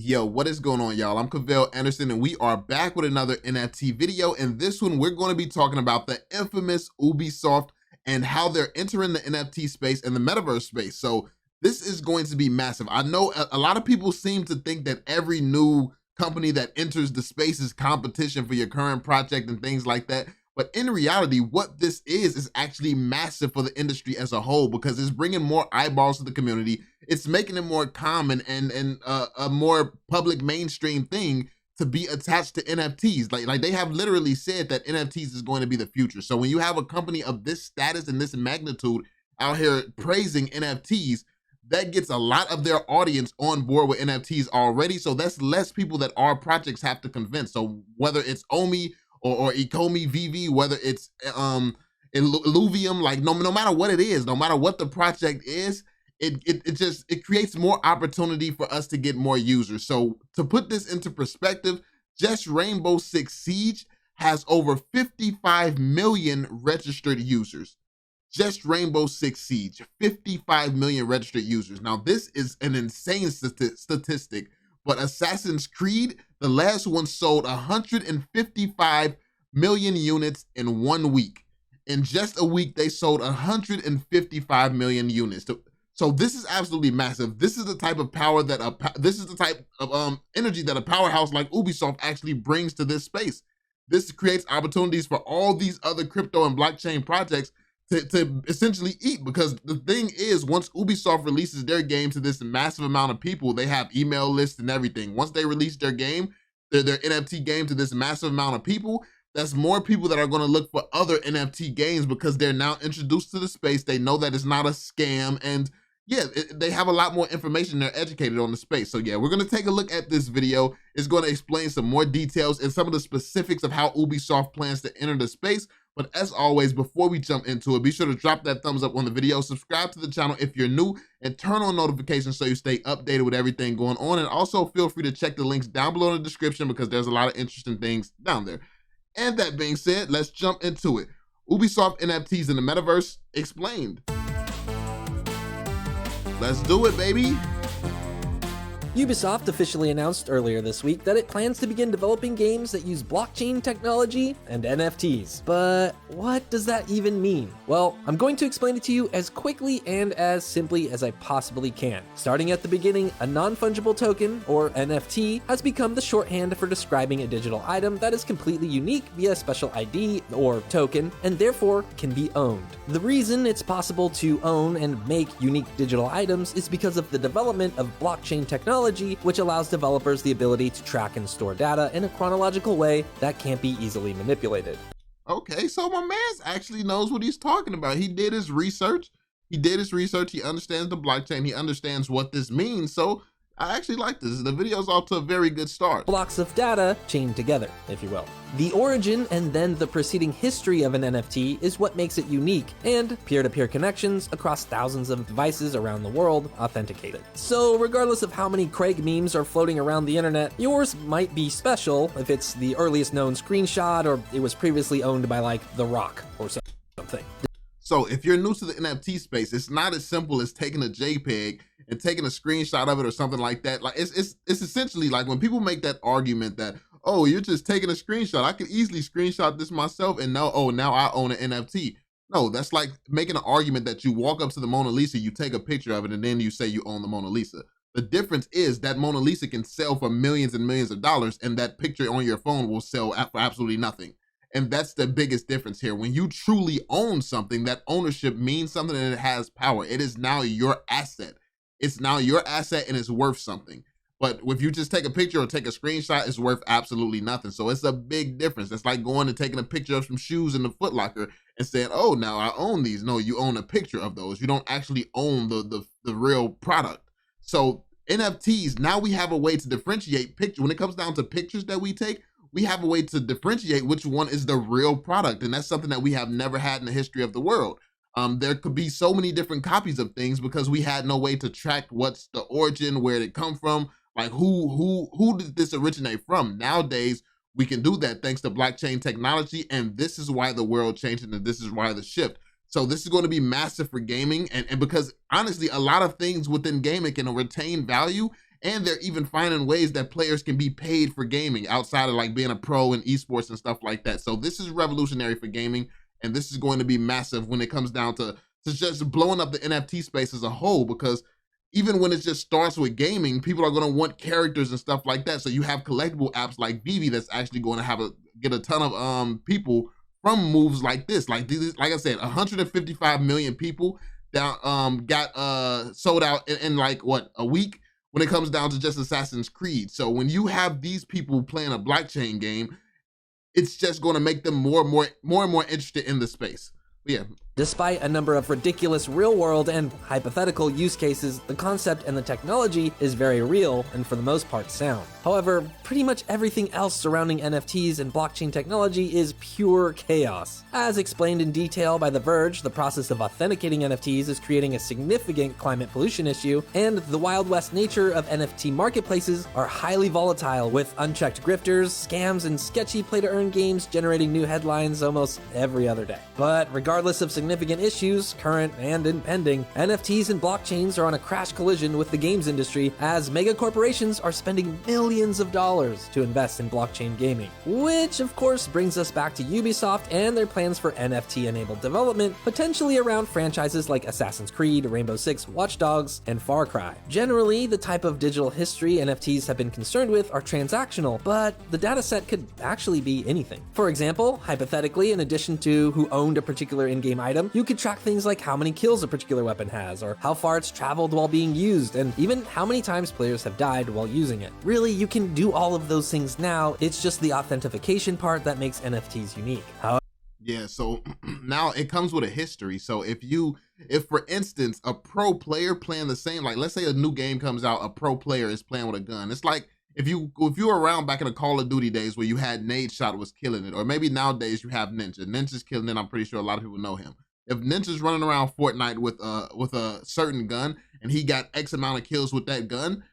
Yo, what is going on, y'all? I'm Cavell Anderson, and we are back with another NFT video. In this one, we're going to be talking about the infamous Ubisoft and how they're entering the NFT space and the metaverse space. So this is going to be massive. I know a lot of people seem to think that every new company that enters the space is competition for your current project and things like that. But in reality, what this is actually massive for the industry as a whole, because it's bringing more eyeballs to the community. It's making it more common and a more public mainstream thing to be attached to NFTs. Like they have literally said that NFTs is going to be the future. So when you have a company of this status and this magnitude out here praising NFTs, that gets a lot of their audience on board with NFTs already. So that's less people that our projects have to convince. So whether it's Omi or Ecomi, VeVe, whether it's Illuvium, like no matter what it is, no matter what the project is, it creates more opportunity for us to get more users. So to put this into perspective, just Rainbow Six Siege has over 55 million registered users. Just Rainbow Six Siege, 55 million registered users. Now this is an insane statistic, but Assassin's Creed, the last one, sold 155 million units in 1 week. In just a week, they sold 155 million units. So this is absolutely massive. This is the type of power that this is the type of energy that a powerhouse like Ubisoft actually brings to this space. This creates opportunities for all these other crypto and blockchain projects to essentially eat, because the thing is, once Ubisoft releases their game to this massive amount of people, they have email lists and everything. Once they release their game, their NFT game to this massive amount of people, that's more people that are going to look for other NFT games because they're now introduced to the space. They know that it's not a scam, and yeah, they have a lot more information. They're educated on the space. So yeah, we're going to take a look at this video. It's going to explain some more details and some of the specifics of how Ubisoft plans to enter the space. But as always, before we jump into it, be sure to drop that thumbs up on the video, subscribe to the channel if you're new, and turn on notifications so you stay updated with everything going on. And also feel free to check the links down below in the description, because there's a lot of interesting things down there. And that being said, let's jump into it. Ubisoft NFTs in the metaverse explained. Let's do it, baby. Ubisoft officially announced earlier this week that it plans to begin developing games that use blockchain technology and NFTs. But what does that even mean? Well, I'm going to explain it to you as quickly and as simply as I possibly can. Starting at the beginning, a non-fungible token, or NFT, has become the shorthand for describing a digital item that is completely unique via a special ID or token, and therefore can be owned. The reason it's possible to own and make unique digital items is because of the development of blockchain technology, which allows developers the ability to track and store data in a chronological way that can't be easily manipulated. Okay, so my man's actually knows what he's talking about. He did his research. He understands the blockchain. He understands what this means. So I actually like this. The video's off to a very good start. Blocks of data chained together, if you will. The origin and then the preceding history of an NFT is what makes it unique, and peer-to-peer connections across thousands of devices around the world authenticate it. So regardless of how many Craig memes are floating around the internet, yours might be special if it's the earliest known screenshot, or it was previously owned by like The Rock or something. So if you're new to the NFT space, it's not as simple as taking a JPEG and taking a screenshot of it or something like that. Like it's essentially like when people make that argument that, oh, you're just taking a screenshot. I could easily screenshot this myself and now, oh, now I own an NFT. No, that's like making an argument that you walk up to the Mona Lisa, you take a picture of it, and then you say you own the Mona Lisa. The difference is that Mona Lisa can sell for millions and millions of dollars, and that picture on your phone will sell for absolutely nothing. And that's the biggest difference here. When you truly own something, that ownership means something and it has power. It is now your asset. It's now your asset and it's worth something. But if you just take a picture or take a screenshot, it's worth absolutely nothing. So it's a big difference. It's like going and taking a picture of some shoes in the Foot Locker and saying, oh, now I own these. No, you own a picture of those. You don't actually own the real product. So NFTs, now we have a way to differentiate picture. When it comes down to pictures that we take, we have a way to differentiate which one is the real product. And that's something that we have never had in the history of the world. There could be so many different copies of things because we had no way to track what's the origin, where did it come from, like who did this originate from. Nowadays, we can do that thanks to blockchain technology, and this is why the world changed, and this is why the shift. So this is going to be massive for gaming, and because honestly, a lot of things within gaming can retain value And they're even finding ways that players can be paid for gaming outside of like being a pro in esports and stuff like that. So this is revolutionary for gaming, and this is going to be massive when it comes down to just blowing up the NFT space as a whole, because even when it just starts with gaming, people are going to want characters and stuff like that. So you have collectible apps like VeVe that's actually going to get a ton of people from moves like this. Like I said, 155 million people that got sold out in like what, a week, when it comes down to just Assassin's Creed. So when you have these people playing a blockchain game, it's just going to make them more and more interested in the space. But yeah. Despite a number of ridiculous real-world and hypothetical use cases, the concept and the technology is very real and for the most part sound. However, pretty much everything else surrounding NFTs and blockchain technology is pure chaos. As explained in detail by The Verge, the process of authenticating NFTs is creating a significant climate pollution issue, and the Wild West nature of NFT marketplaces are highly volatile, with unchecked grifters, scams, and sketchy play-to-earn games generating new headlines almost every other day. But regardless of significant issues, current and impending, NFTs and blockchains are on a crash collision with the games industry, as mega corporations are spending millions of dollars to invest in blockchain gaming. Which, of course, brings us back to Ubisoft and their plans for NFT-enabled development, potentially around franchises like Assassin's Creed, Rainbow Six, Watch Dogs, and Far Cry. Generally, the type of digital history NFTs have been concerned with are transactional, but the dataset could actually be anything. For example, hypothetically, in addition to who owned a particular in-game item, you could track things like how many kills a particular weapon has, or how far it's traveled while being used, and even how many times players have died while using it. Really, you can do all of those things now, it's just the authentication part that makes NFTs unique. Yeah, so now it comes with a history. So if for instance, a pro player playing the same, like let's say a new game comes out, a pro player is playing with a gun. It's like if you were around back in the Call of Duty days where you had Nade Shot was killing it, or maybe nowadays you have Ninja. Ninja's killing it. I'm pretty sure a lot of people know him. If Ninja's running around Fortnite with a certain gun and he got X amount of kills with that gun,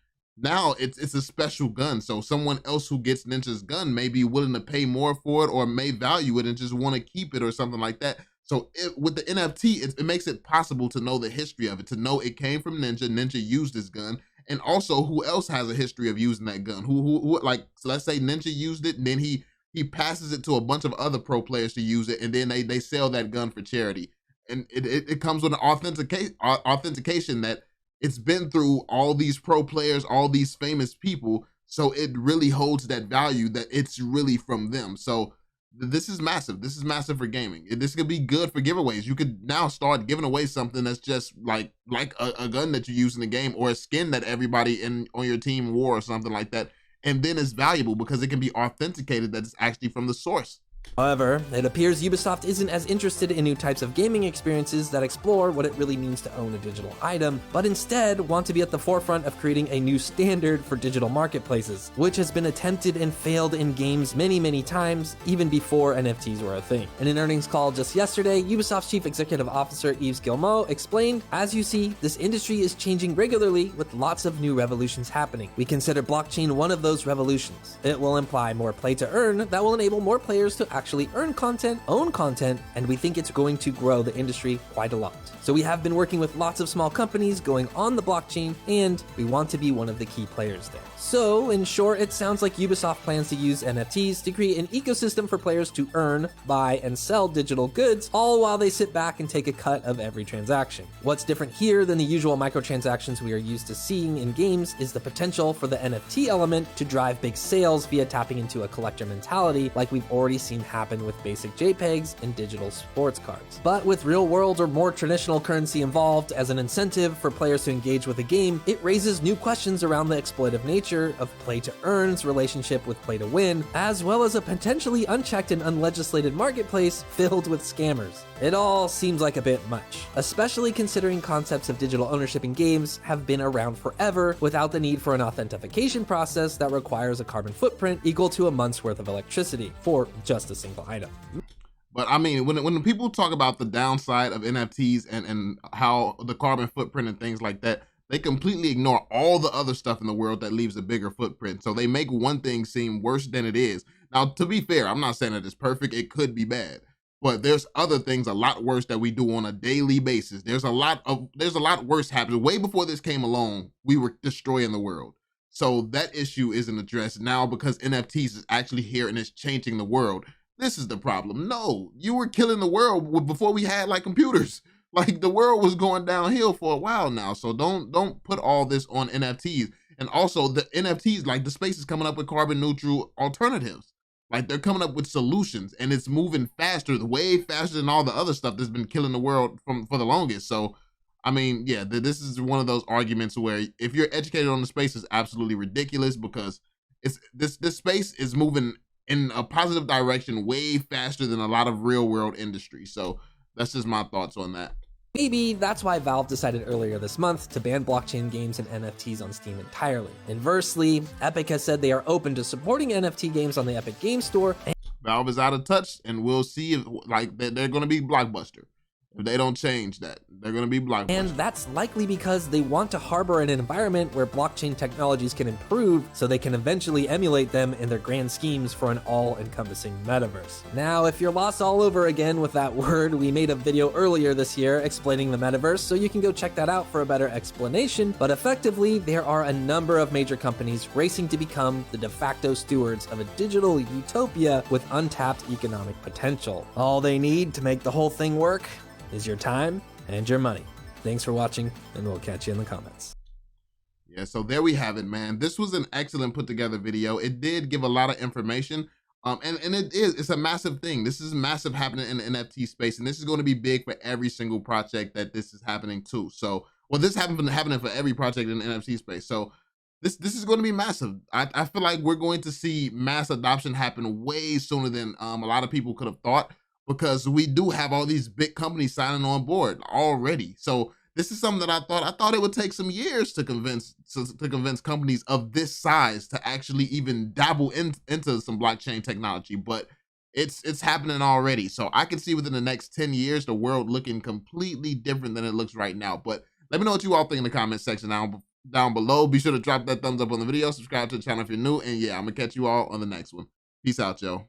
now it's a special gun. So someone else who gets Ninja's gun may be willing to pay more for it, or may value it and just want to keep it or something like that. So with the NFT, it makes it possible to know the history of it, to know it came from Ninja. Ninja used his gun, and also who else has a history of using that gun. Who like, so let's say Ninja used it, and then he passes it to a bunch of other pro players to use it, and then they sell that gun for charity. And it comes with an authentication that it's been through all these pro players, all these famous people. So it really holds that value that it's really from them. So this is massive. This is massive for gaming. This could be good for giveaways. You could now start giving away something that's just like a gun that you use in the game, or a skin that everybody on your team wore or something like that. And then it's valuable because it can be authenticated that it's actually from the source. However, it appears Ubisoft isn't as interested in new types of gaming experiences that explore what it really means to own a digital item, but instead want to be at the forefront of creating a new standard for digital marketplaces, which has been attempted and failed in games many times, even before NFTs were a thing. In an earnings call just yesterday, Ubisoft's Chief Executive Officer Yves Guillemot explained, "As you see, this industry is changing regularly with lots of new revolutions happening. We consider blockchain one of those revolutions. It will imply more play to earn that will enable more players to actually earn content, own content, and we think it's going to grow the industry quite a lot. So we have been working with lots of small companies going on the blockchain, and we want to be one of the key players there." So, in short, it sounds like Ubisoft plans to use NFTs to create an ecosystem for players to earn, buy, and sell digital goods, all while they sit back and take a cut of every transaction. What's different here than the usual microtransactions we are used to seeing in games is the potential for the NFT element to drive big sales via tapping into a collector mentality, like we've already seen happen with basic JPEGs and digital sports cards. But with real world or more traditional currency involved as an incentive for players to engage with a game, it raises new questions around the exploitive nature of play to earn's relationship with play to win, as well as a potentially unchecked and unlegislated marketplace filled with scammers. It all seems like a bit much, especially considering concepts of digital ownership in games have been around forever without the need for an authentication process that requires a carbon footprint equal to a month's worth of electricity for just a single item. But I mean, when people talk about the downside of NFTs and how the carbon footprint and things like that, they completely ignore all the other stuff in the world that leaves a bigger footprint. So they make one thing seem worse than it is. Now, to be fair, I'm not saying that it's perfect. It could be bad. But there's other things a lot worse that we do on a daily basis. There's a lot worse happening. Way before this came along, we were destroying the world. So that issue isn't addressed now because NFTs is actually here and it's changing the world. This is the problem. No, you were killing the world before we had like computers. Like the world was going downhill for a while now. So don't put all this on NFTs. And also the NFTs, like the space is coming up with carbon neutral alternatives. Like they're coming up with solutions and it's moving faster, way faster than all the other stuff that's been killing the world for the longest. So, I mean, yeah, this is one of those arguments where if you're educated on the space, it's absolutely ridiculous because this space is moving in a positive direction way faster than a lot of real world industry. So that's just my thoughts on that. Maybe that's why Valve decided earlier this month to ban blockchain games and NFTs on Steam entirely. Inversely, Epic has said they are open to supporting NFT games on the Epic Game Store. Valve is out of touch, and we'll see if like they're going to be Blockbuster. If they don't change that, they're going to be Blockbuster. And that's likely because they want to harbor an environment where blockchain technologies can improve so they can eventually emulate them in their grand schemes for an all-encompassing metaverse. Now, if you're lost all over again with that word, we made a video earlier this year explaining the metaverse, so you can go check that out for a better explanation. But effectively, there are a number of major companies racing to become the de facto stewards of a digital utopia with untapped economic potential. All they need to make the whole thing work is your time and your money. Thanks for watching, and we'll catch you in the comments. Yeah, so there we have it, man. This was an excellent put together video. It did give a lot of information. And it's a massive thing. This is massive happening in the NFT space, and this is going to be big for every single project that this is happening to. So, well, this has been happening for every project in the NFT space. So this is going to be massive. I feel like we're going to see mass adoption happen way sooner than a lot of people could have thought, because we do have all these big companies signing on board already. So this is something that I thought it would take some years to convince companies of this size to actually even dabble into some blockchain technology, but it's happening already. So I can see within the next 10 years the world looking completely different than it looks right now. But let me know what you all think in the comment section down below. Be sure to drop that thumbs up on the video, subscribe to the channel if you're new, and yeah, I'm gonna catch you all on the next one. Peace out, yo.